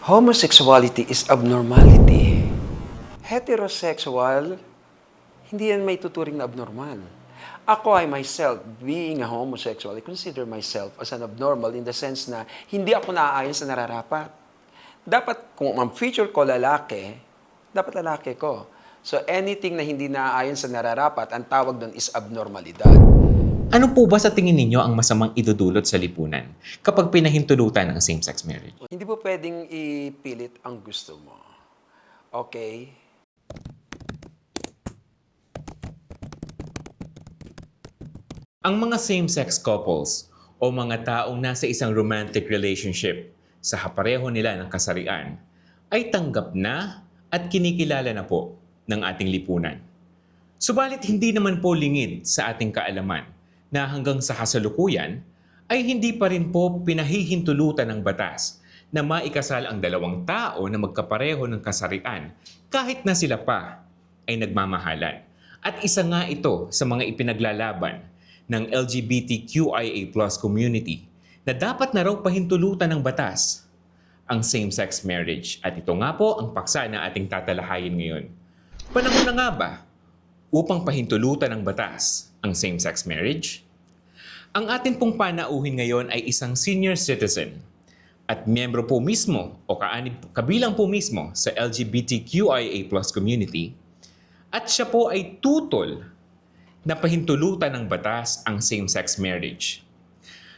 Homosexuality is abnormality. Heterosexual, hindi yan may tuturing na abnormal. Ako ay myself, being a homosexual, I consider myself as an abnormal in the sense na hindi ako naaayon sa nararapat. Dapat, kung ang future ko lalaki, dapat lalaki ko. So anything na hindi naaayon sa nararapat, ang tawag doon is abnormalidad. Ano po ba sa tingin ninyo ang masamang idudulot sa lipunan kapag pinahintulutan ng same-sex marriage? Hindi po pwedeng ipilit ang gusto mo. Okay? Ang mga same-sex couples o mga taong nasa isang romantic relationship sa kapareho nila ng kasarian ay tanggap na at kinikilala na po ng ating lipunan. Subalit hindi naman po lingid sa ating kaalaman na hanggang sa kasalukuyan ay hindi pa rin po pinahihintulutan ng batas na maikasal ang dalawang tao na magkapareho ng kasarian kahit na sila pa ay nagmamahalan. At isa nga ito sa mga ipinaglalaban ng LGBTQIA+ community na dapat na raw pahintulutan ng batas ang same-sex marriage. At ito nga po ang paksa na ating tatalahayin ngayon. Panahon na nga ba upang pahintulutan ng batas ang same-sex marriage? Ang atin pong panauhin ngayon ay isang senior citizen at miyembro po mismo o kabilang po mismo sa LGBTQIA+ community at siya po ay tutol na pahintulutan ng batas ang same-sex marriage.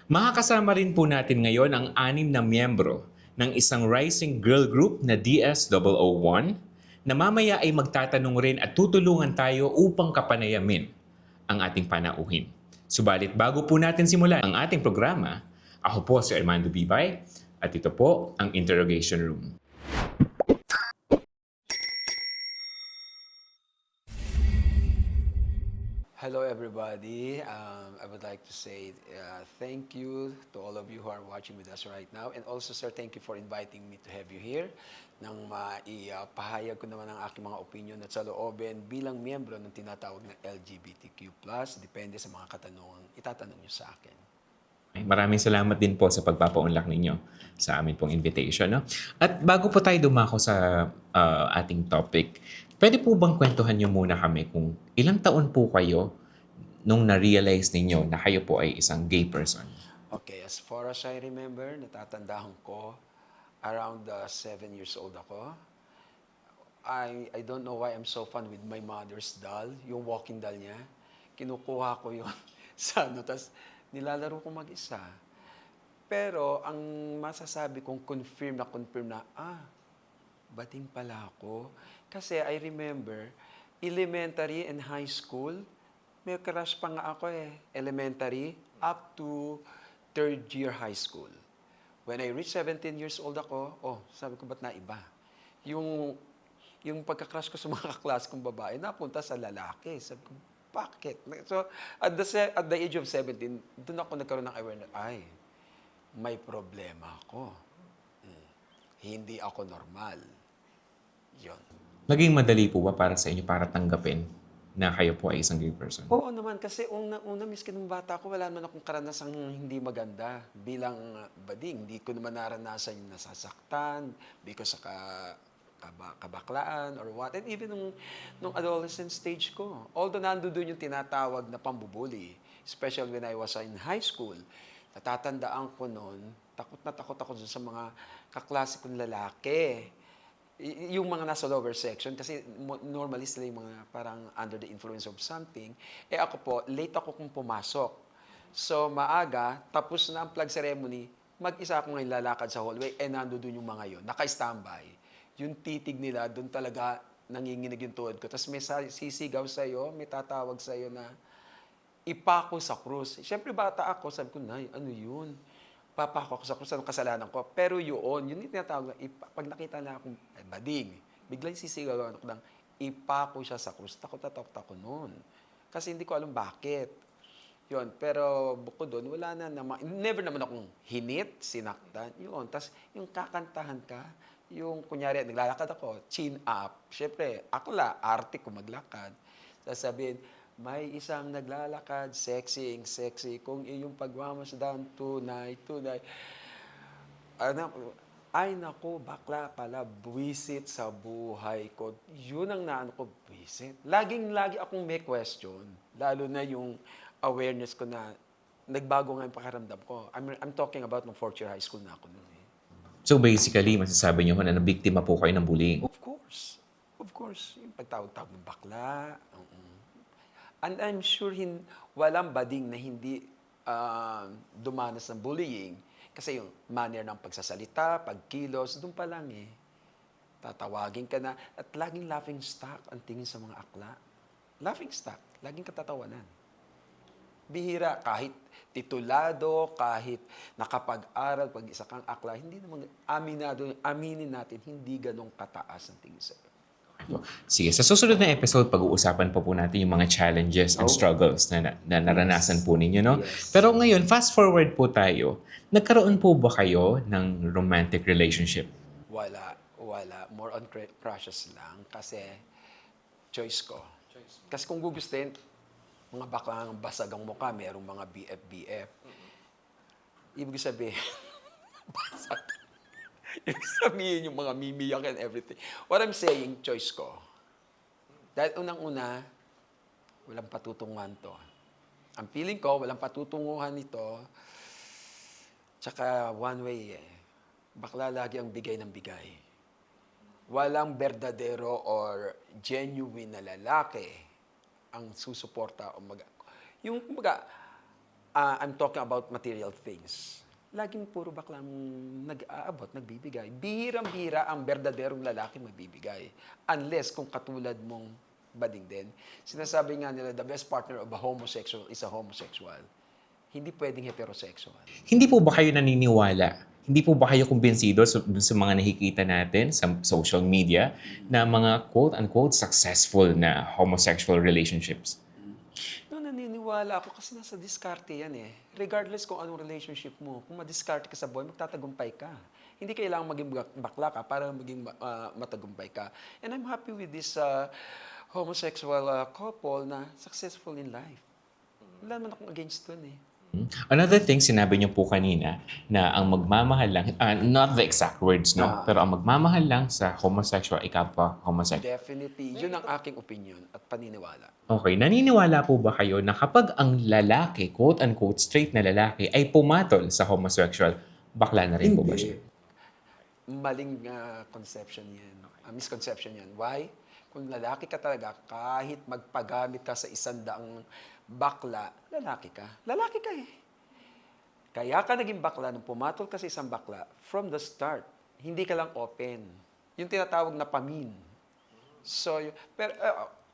Makakasama rin po natin ngayon ang 6 na miyembro ng isang rising girl group na DS001 na mamaya ay magtatanong rin at tutulungan tayo upang kapanayamin ang ating panauhin. Subalit bago po natin simulan ang ating programa, ako po si Armando Bibay at ito po ang Interrogation Room. Hello, everybody. I would like to say thank you to all of you who are watching with us right now. And also, sir, thank you for inviting me to have you here nang maipahayag ko naman ang aking mga opinion at saloobin bilang miyembro ng tinatawag na LGBTQ+. Depende sa mga katanungan itatanong nyo sa akin. Maraming salamat din po sa pagpapaunlak ninyo sa amin pong invitation. No? At bago po tayo dumako sa ating topic, pwede po bang kwentuhan nyo muna kami kung ilang taon po kayo nung na-realize ninyo na kayo po ay isang gay person? Okay, as far as I remember, natatandaan ko, around 7 years old ako. I don't know why I'm so fun with my mother's doll, yung walking doll niya. Kinukuha ko yun sa tapos nilalaro ko mag-isa. Pero ang masasabi kong confirm na, bating pala ako. Kasi I remember, elementary and high school, may crush pa nga ako eh. Elementary up to third year high school. When I reached 17 years old ako, sabi ko, ba't na iba? Yung pagka-crush ko sa mga kaklase kong babae, napunta sa lalaki. Sabi ko, bakit? So, at the age of 17, doon ako nagkaroon ng awareness, may problema ako. Hindi ako normal. Yun. Naging madali po ba para sa inyo para tanggapin na kayo po ay isang gay person? Oo naman, kasi una miski nung bata ko, wala naman akong karanasang hindi maganda. Bilang bading, hindi ko naman naranasan yung nasasaktan because sa kabaklaan or what. And even nung adolescent stage ko. Although nandoon yung tinatawag na pambubuli, especially when I was in high school, natatandaan ko noon, takot ako sa mga kaklase kong lalaki. Yung mga nasa lower section, kasi normally sila yung mga parang under the influence of something. Ako po, late ako kung pumasok. So, maaga, tapos na ang flag ceremony, mag-isa ako ngayon lalakad sa hallway, nandoon yung mga yon, naka-standby. Yung titig nila, doon talaga nanginginig yung tuhod ko. Tapos may sisigaw sa'yo, may tatawag sa'yo na ipako sa krus. Siyempre bata ako, sabi ko, Nay, ano yun? Papako ako sa krus, anong kasalanan ko? Pero yun yung tinatawag na, pag nakita na akong bading, biglang sisigaw ako ng ipako siya sa krus. Takot ako noon. Kasi hindi ko alam bakit. Yun, pero bukod doon, wala na naman. Never naman akong hinit, sinaktan. Yun, tapos yung kakantahan ka, yung kunyari, naglalakad ako, chin up. Siyempre, ako arte ko maglakad. Sasabihin, may isang naglalakad, sexy, kung iyong pagmamasdan, tunay. Ay naku, bakla pala, buwisit sa buhay ko. Yun ang naano ko, buwisit. Lagi akong may question. Lalo na yung awareness ko na nagbago nga yung pakiramdam ko. I'm talking about nung fourth year high school na ako noon eh. So basically, masasabi niyo ho na nabiktima po kayo ng bullying. Of course. Of course. Yung pagtawag-tawag ng bakla. And I'm sure walang bading na hindi dumanas ng bullying. Kasi yung manner ng pagsasalita, pagkilos, doon pa lang eh. Tatawagin ka na at laging laughing stock ang tingin sa mga akla. Laughing stock, laging katatawanan. Bihira, kahit titulado, kahit nakapag-aral, pag isa kang akla, hindi naman aminin natin, hindi ganong kataas ang tingin sa'yo. Sige, sa susunod na episode, pag-uusapan pa po natin yung mga challenges and Oh. struggles na naranasan po ninyo, no? Yes. Pero ngayon, fast forward po tayo. Nagkaroon po ba kayo ng romantic relationship? Wala. More on crushes lang kasi choice ko. Kasi kung gugustuhin, mga baklang basag ang mukha, merong mga BF. Ibig sabihin, basag. Ibig sabihin yung mga mimiyak and everything. What I'm saying, choice ko. Dahil unang-una, walang patutunguhan to. Ang feeling ko, walang patutunguhan nito. Tsaka one way eh. Bakla lagi ang bigay ng bigay. Walang berdadero or genuine na lalaki ang susuporta o yung kumbaga, I'm talking about material things. Laging puro baklang nag-aabot, nagbibigay. Bihirang-bihira ang berdaderong lalaki magbibigay. Unless kung katulad mong bading din. Sinasabi nga nila, the best partner of a homosexual is a homosexual. Hindi pwedeng heterosexual. Hindi po ba kayo naniniwala? Hindi po ba kayo kumbinsido dun sa mga nakikita natin sa social media na mga quote-unquote successful na homosexual relationships? No, naniniwala ako kasi nasa diskarte yan eh. Regardless kung anong relationship mo, kung madiskarte ka sa buhay, magtatagumpay ka. Hindi kailangan maging bakla ka para maging matagumpay ka. And I'm happy with this homosexual couple na successful in life. Wala naman akong against dun eh. Another thing, sinabi niyo po kanina na ang magmamahal lang, not the exact words, no? Pero ang magmamahal lang sa homosexual, ikapwa homosexual. Definitely, yun ang aking opinion at paniniwala. Okay, naniniwala po ba kayo na kapag ang lalaki, quote-unquote straight na lalaki, ay pumatol sa homosexual, bakla na rin po ba siya? Maling conception yan. Misconception yan. Why? Kung lalaki ka talaga, kahit magpagamit ka sa 100 bakla, lalaki ka. Lalaki ka eh. Kaya ka naging bakla nung pumatol ka sa isang bakla from the start. Hindi ka lang open. Yung tinatawag na pamin. So, pero,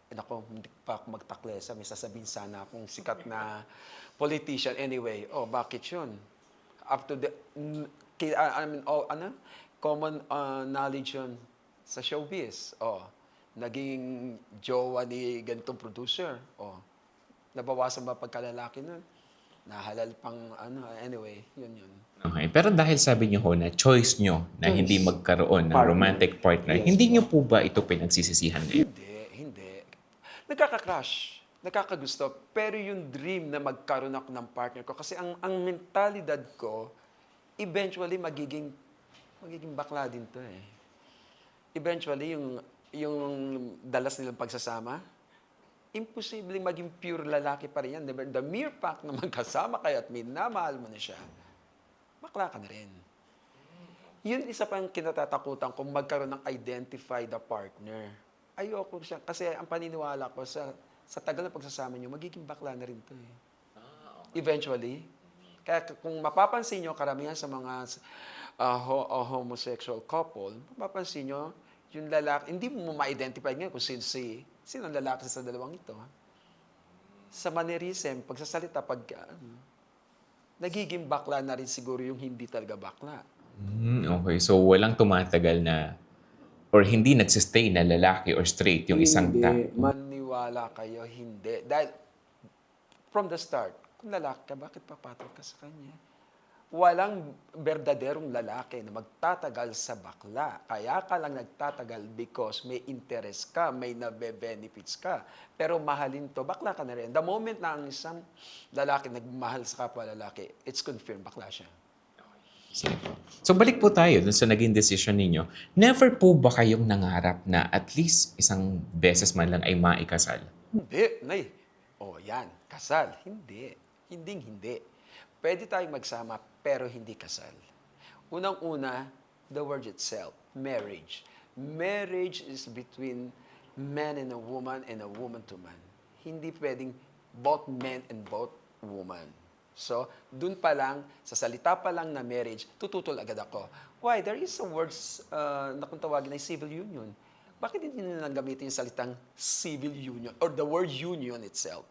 nako, hindi pa ako magtaklesa. May sasabihin sana akong sikat na politician. Anyway, bakit yun? Up to the, common knowledge yun sa showbiz. Naging jowa ni ganitong producer. Nabawasan ba pagkalalaki nun? Nahalal pang anyway, yun. Okay, pero dahil sabi niyo ho na choice niyo na hindi magkaroon ng Partner. romantic partner, Yes, hindi niyo po ba ito pinagsisisihan ngayon? Hindi. Nagkaka-crush, nagkakagusto, pero yung dream na magkaroon ako ng partner ko, kasi ang mentalidad ko, eventually magiging bakla din to eh. Eventually, yung dalas nilang pagsasama, imposible maging pure lalaki pa rin yan. The mere fact na magkasama kayo at minamahal mo na siya, bakla ka na rin. Yun isa pang kinatatakutan kung magkaroon ng identify the partner. Ayoko siya. Kasi ang paniniwala ko sa tagal na pagsasama niyo, magiging bakla na rin to eh. Eventually. Kaya kung mapapansin niyo, karamihan sa mga homosexual couple, mapapansin niyo, yung lalaki, hindi mo ma-identify ngayon kung sino ang lalaki sa dalawang ito. Sa mannerism, pagsasalita, nagiging bakla na rin siguro yung hindi talaga bakla. Okay, so walang tumatagal na or hindi nagsistay na lalaki or straight yung isang tao. Maniwala kayo, hindi. Dahil from the start, kung lalaki ka, bakit papatol ka sa kanya? Walang berdaderong lalaki na magtatagal sa bakla. Kaya ka lang nagtatagal because may interest ka, may nabe-benefits ka. Pero mahalin to, bakla ka na rin. The moment na ang isang lalaki nagmahal sa kapwa lalaki, it's confirmed, bakla siya. Sige po. So balik po tayo dun sa naging decision ninyo. Never po ba kayong nangarap na at least isang beses man lang ay maikasal? Hindi, nay. O yan, kasal. Hindi. Hinding-hindi. Pwede tayong magsama pero hindi kasal. Unang-una, the word itself, marriage. Marriage is between man and a woman to man. Hindi pwedeng both men and both woman. So, dun pa lang, sa salita pa lang na marriage, tututol agad ako. Why? There is a words na kung tawagin ay civil union. Bakit hindi nila gamitin yung salitang civil union or the word union itself?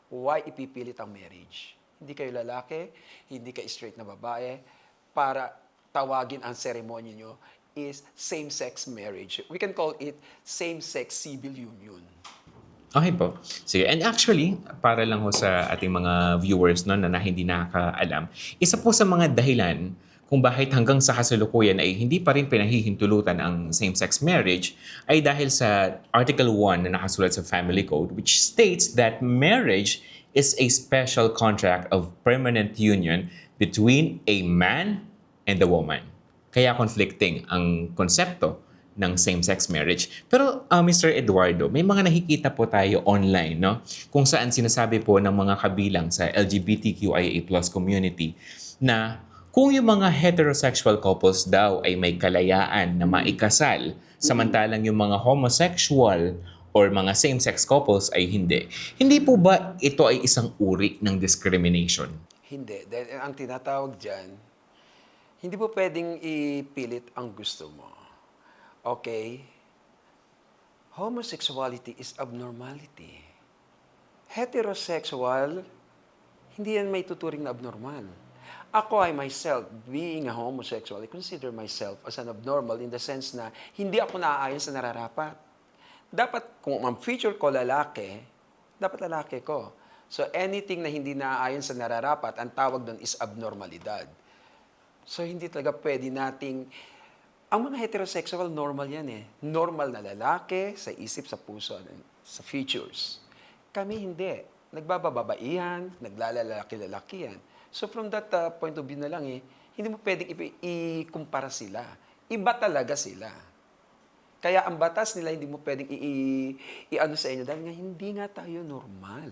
Why ipipilit ang marriage? Hindi kayo lalaki, hindi kayo straight na babae, para tawagin ang seremonya nyo is same-sex marriage. We can call it same-sex civil union. Okay po. Sige. And actually, para lang ho sa ating mga viewers no, na hindi nakakaalam, isa po sa mga dahilan kung bakit hanggang sa kasalukuyan ay hindi pa rin pinahihintulutan ang same-sex marriage ay dahil sa Article 1 na nakasulat sa Family Code, which states that marriage is a special contract of permanent union between a man and a woman. Kaya conflicting ang konsepto ng same-sex marriage. Pero Mr. Eduardo, may mga nakikita po tayo online, no? Kung saan sinasabi po ng mga kabilang sa LGBTQIA+ community na kung yung mga heterosexual couples daw ay may kalayaan na maikasal, samantalang yung mga homosexual or mga same-sex couples ay hindi. Hindi po ba ito ay isang uri ng discrimination? Hindi. Dahil ang tinatawag dyan, hindi po pwedeng ipilit ang gusto mo. Okay? Homosexuality is abnormality. Heterosexual, hindi yan may tuturing na abnormal. Ako ay myself, being a homosexual, I consider myself as an abnormal in the sense na hindi ako naaayon sa nararapat. Dapat, kung ang feature ko lalaki, dapat lalaki ko. So anything na hindi naaayon sa nararapat, ang tawag doon is abnormalidad. So hindi talaga pwede nating ang mga heterosexual, normal yan eh. Normal na lalaki, sa isip, sa puso, sa features. Kami hindi. Nagbababaihan, naglalalaki-lalaki yan. So from that point of view na lang hindi mo pwedeng ikumpara sila. Iba talaga sila. Kaya ang batas nila hindi mo pwedeng i-ano sa inyo dahil nga hindi nga tayo normal.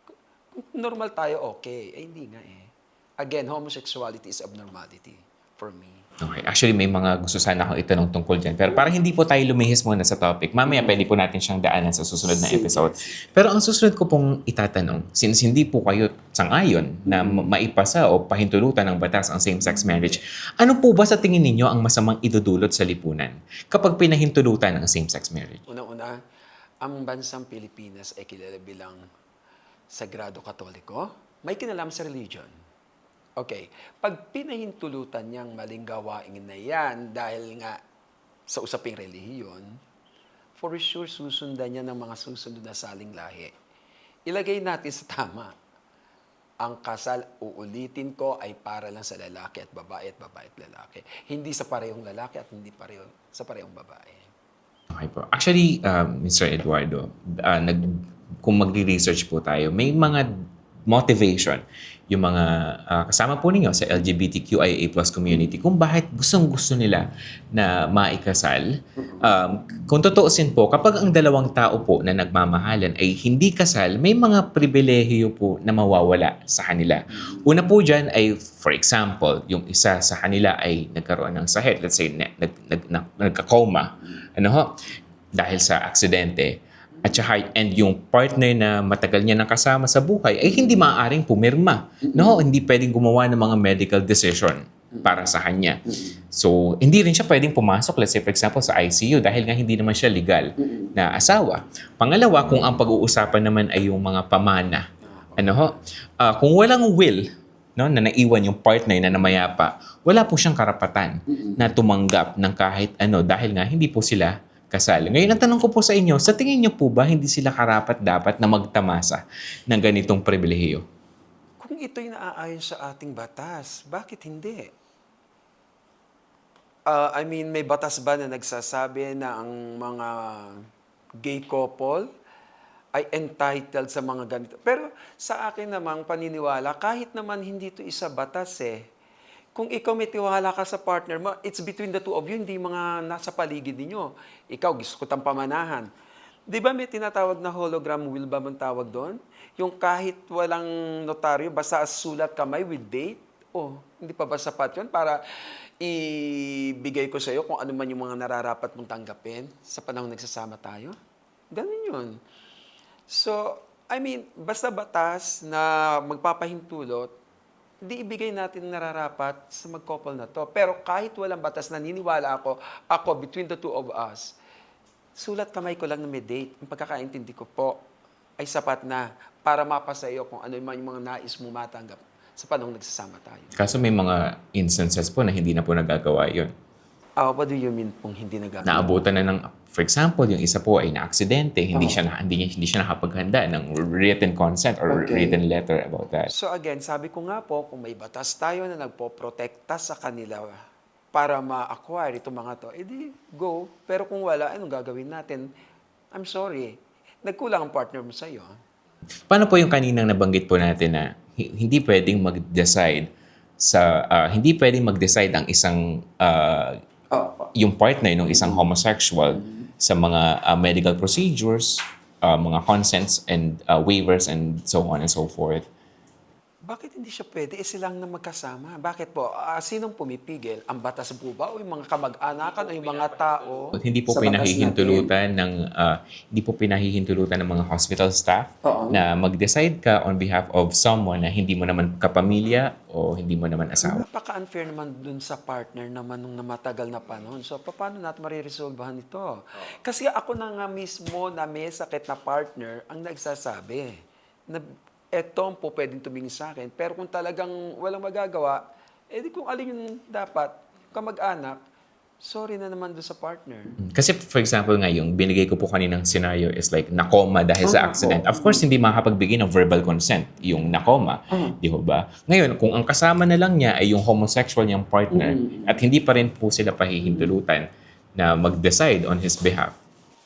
Kung normal tayo, okay. Hindi nga eh. Again, homosexuality is abnormality for me. Okay. Actually, may mga gusto sana akong itanong tungkol dyan. Pero para hindi po tayo lumihis muna sa topic, mamaya pwede po natin siyang daanan sa susunod na Sige. episode. Pero ang susunod ko pong itatanong, since hindi po kayo sangayon na maipasa o pahintulutan ng batas ang same-sex marriage, ano po ba sa tingin ninyo ang masamang idudulot sa lipunan kapag pinahintulutan ang same-sex marriage? Una-una, ang bansang Pilipinas ay kilala bilang Sagrado Katoliko. May kinalaman sa religion. Okay, pag pinahintulutan niyang maling gawain na yan dahil nga sa usaping relihiyon, for sure susundan niya ng mga susunod na saling lahi. Ilagay natin sa tama. Ang kasal, uulitin ko, ay para lang sa lalaki at babae at lalaki. Hindi sa parehong lalaki at hindi sa parehong babae. Okay po. Actually, Mr. Eduardo, kung magre-research po tayo, may mga motivation yung mga kasama po ninyo sa LGBTQIA+ community kung bakit gustong-gusto nila na maikasal. Kung tutuusin po, kapag ang dalawang tao po na nagmamahalan ay hindi kasal, may mga pribilehiyo po na mawawala sa kanila. Una po dyan ay, for example, yung isa sa kanila ay nagkaroon ng sakit, let's say nagka-coma, dahil sa aksidente. At saka, and yung partner na matagal niya nakasama sa buhay ay hindi maaaring pumirma. Hindi pwedeng gumawa ng mga medical decision para sa kanya. So, hindi rin siya pwedeng pumasok, let's say for example, sa ICU dahil nga hindi naman siya legal na asawa. Pangalawa, kung ang pag-uusapan naman ay yung mga pamana. Kung walang will, na naiwan yung partner na namayapa, wala po siyang karapatan na tumanggap ng kahit ano dahil nga hindi po sila kasal. Ngayon, ang tanong ko po sa inyo, sa tingin niyo po ba hindi sila karapat-dapat na magtamasa ng ganitong pribilehiyo? Kung ito'y naaayon sa ating batas, bakit hindi? May batas ba na nagsasabi na ang mga gay couple ay entitled sa mga ganito? Pero sa akin namang paniniwala, kahit naman hindi ito isa batas Kung ikaw may tiwala ka sa partner mo, it's between the two of you, hindi mga nasa paligid ninyo. Ikaw, gusto ko tang pamanahan. Di ba may tinatawag na hologram will ba ang tawag doon? Yung kahit walang notaryo, basta sulat kamay with date, oh, hindi pa ba sapat yun para ibigay ko sa iyo kung ano man yung mga nararapat mong tanggapin sa panahon nagsasama tayo? Ganun yun. So, I mean, basta batas na magpapahintulot, di ibigay natin nararapat sa mag-couple na to. Pero kahit walang batas, naniniwala ako between the two of us, sulat kamay ko lang na may date. Ang pagkakaintindi ko po ay sapat na para mapasa iyo kung ano man yung mga nais mo matanggap sa panahong nagsasama tayo. Kaso may mga instances po na hindi na po nagagawa yun. What do you mean pong hindi nagagawa? Naabutan na ng, for example, yung isa po ay na-aksidente, hindi siya nakapaghanda ng written consent or Okay. written letter about that. So again, sabi ko nga po, kung may batas tayo na nagpo-protekta sa kanila para ma-acquire itong mga to, edi go. Pero kung wala, anong gagawin natin? I'm sorry. Nagkulang ang partner mo sa'yo. Paano po yung kaninang nabanggit po natin na hindi pwedeng hindi pwedeng mag-decide ang isang yung partner ng isang homosexual sa mga medical procedures, mga consents and waivers and so on and so forth. Bakit hindi siya pwede? Silang na magkasama. Bakit po? Sinong pumipigil? Ang batas po ba? O yung mga kamag-anakan? O yung mga tao? Hindi po sa batas hindi po pinahihintulutan ng mga hospital staff Oo. na mag-decide ka on behalf of someone na hindi mo naman kapamilya o hindi mo naman asawa. Napaka-unfair naman dun sa partner naman nung matagal na panahon. So, paano natin mariresolbahan ito? Kasi ako na nga mismo na may sakit na partner ang nagsasabi na eto ang po pwedeng tumingin sa akin. Pero kung talagang walang magagawa, edi kung alin yung dapat, kamag-anak, sorry na naman doon sa partner. Kasi for example nga, yung binigay ko po kaninang scenario is like nakoma dahil sa accident. Of course, hindi makakapagbigay ng verbal consent yung nakoma. Di ho ba? Ngayon, kung ang kasama na lang niya ay yung homosexual niyang partner at hindi pa rin po sila pahihintulutan na mag-decide on his behalf.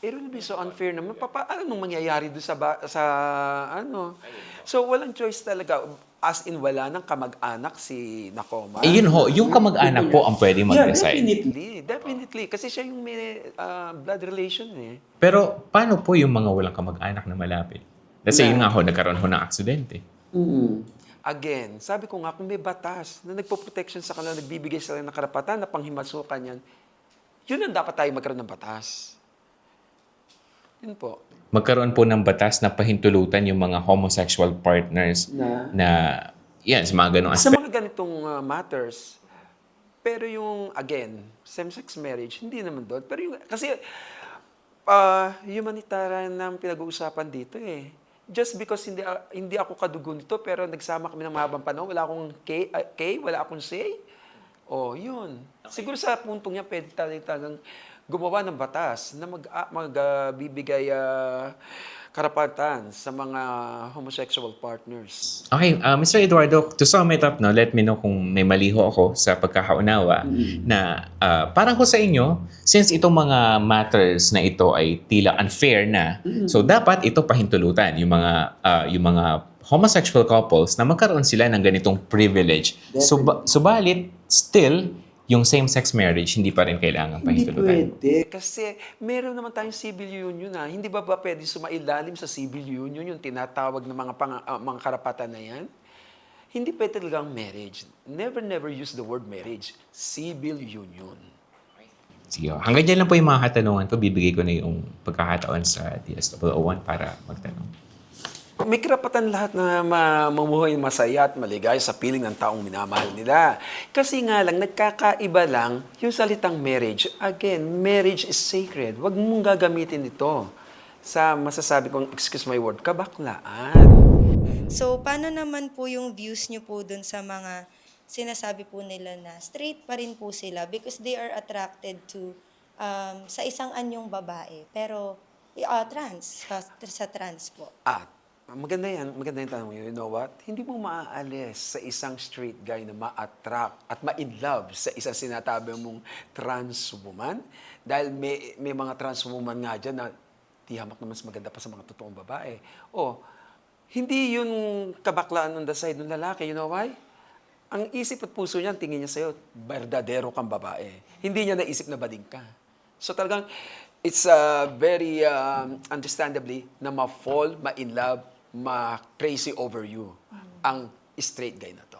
It will be so unfair naman. Anong mangyayari doon sa ano? So, walang choice talaga. As in, wala nang kamag-anak si Nakoma. Yun ho, yung kamag-anak po ang pwede mag-decide. Definitely. Kasi siya yung may blood relation eh. Pero paano po yung mga walang kamag-anak na malapit? Let's say yun nga ho, nagkaroon ho ng aksidente. Again, sabi ko nga, kung may batas na nagpo-protection sa kanila, nagbibigay sila ng karapatan na panghimasukan yan, yun ang dapat tayo magkaroon ng batas. Yun po. Magkaroon po ng batas na pahintulutan yung mga homosexual partners na yan, sa mga ganong Sa aspect. mga ganitong matters, pero yung, again, same-sex marriage, hindi naman doon. Pero yung, kasi, humanitarian ang pinag-uusapan dito eh. Just because hindi ako kadugo nito, pero nagsama kami ng mahabang panahon, wala akong wala akong say. Oh, yun. Siguro sa puntong yan, pwede talagang gumawa ng batas na magbibigay karapatan sa mga homosexual partners. Okay, Mr. Eduardo, to sum it up, no, let me know kung may mali ho ako sa pagkakaunawa na parang ko sa inyo, since itong mga matters na ito ay tila unfair na, so dapat ito pahintulutan yung mga homosexual couples na magkaroon sila ng ganitong privilege. Subalit, still, yung same-sex marriage, hindi pa rin kailangan pahintulutan. Pwede. Kasi meron naman tayong civil union na. Hindi ba pwede sumailalim sa civil union yung tinatawag ng mga karapatan na yan? Hindi pwede talagang marriage. Never use the word marriage. Civil union. Sige, hanggang dyan lang po yung mga katanungan ko. Bibigay ko na yung pagkakataon sa DS001 para magtanong. May karapatan lahat na mamuhay masaya at maligay sa piling ng taong minamahal nila. Kasi nga lang, nagkakaiba lang yung salitang marriage. Again, marriage is sacred. Huwag mong gagamitin ito sa masasabi kong, excuse my word, kabaklaan. So, paano naman po yung views nyo po dun sa mga sinasabi po nila na straight pa rin po sila because they are attracted to sa isang anyong babae. Pero, trans, sa trans po. Maganda yan tanong mo. You know what? Hindi mo maaalis sa isang straight guy na ma-attract at ma-inlove sa isang sinatabi mong trans woman. Dahil may mga trans woman nga dyan na tihamak na mas maganda pa sa mga totoong babae. Hindi yun kabaklaan on the side ng lalaki. You know why? ang isip at puso niya, tingin niya sa'yo, berdadero kang babae. Hindi niya naisip na bading ka. So talagang, it's very understandably na ma-fall, ma-in love, ma-crazy over you ang straight guy na to.